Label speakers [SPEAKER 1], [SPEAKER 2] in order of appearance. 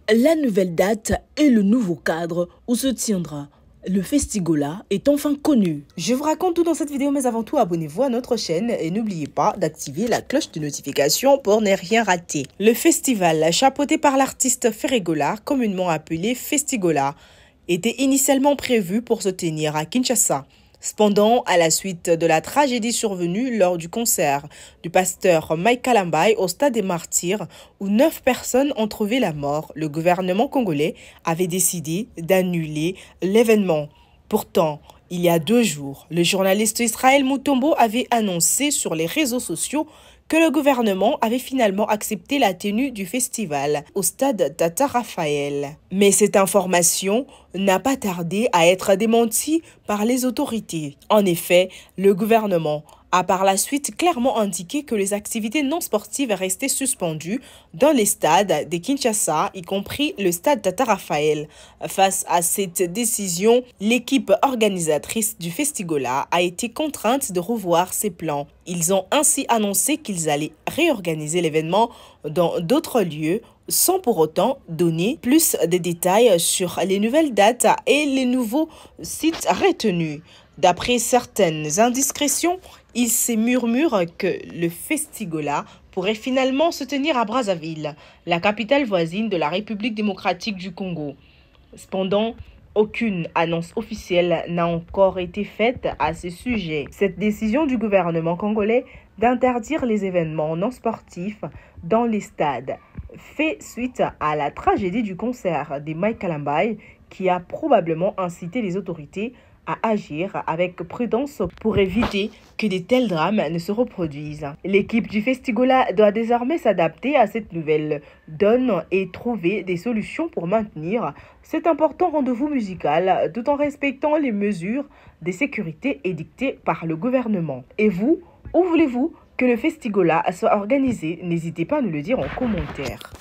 [SPEAKER 1] La nouvelle date et le nouveau cadre où se tiendra le Festigola est enfin connu. Je vous raconte tout dans cette vidéo, mais avant tout, abonnez-vous à notre chaîne et n'oubliez pas d'activer la cloche de notification pour ne rien rater. Le festival, chapeauté par l'artiste Ferregola, communément appelé Festigola, était initialement prévu pour se tenir à Kinshasa. Cependant, à la suite de la tragédie survenue lors du concert du pasteur Mike Kalambai au Stade des Martyrs, où 9 personnes ont trouvé la mort, le gouvernement congolais avait décidé d'annuler l'événement. Pourtant, il y a 2 jours, le journaliste Israël Mutombo avait annoncé sur les réseaux sociaux que le gouvernement avait finalement accepté la tenue du festival au stade Tata Raphaël. Mais cette information n'a pas tardé à être démentie par les autorités. En effet, le gouvernement a par la suite clairement indiqué que les activités non sportives restaient suspendues dans les stades de Kinshasa, y compris le stade Tata Raphaël. Face à cette décision, l'équipe organisatrice du Festigola a été contrainte de revoir ses plans. Ils ont ainsi annoncé qu'ils allaient réorganiser l'événement dans d'autres lieux, sans pour autant donner plus de détails sur les nouvelles dates et les nouveaux sites retenus. D'après certaines indiscrétions, il se murmure que le Festigola pourrait finalement se tenir à Brazzaville, la capitale voisine de la République démocratique du Congo. Cependant, aucune annonce officielle n'a encore été faite à ce sujet. Cette décision du gouvernement congolais d'interdire les événements non sportifs dans les stades fait suite à la tragédie du concert de Mike Kalambai qui a probablement incité les autorités à agir avec prudence pour éviter que de tels drames ne se reproduisent. L'équipe du Festigola doit désormais s'adapter à cette nouvelle donne et trouver des solutions pour maintenir cet important rendez-vous musical tout en respectant les mesures de sécurité édictées par le gouvernement. Et vous, où voulez-vous que le Festigola soit organisé? N'hésitez pas à nous le dire en commentaire.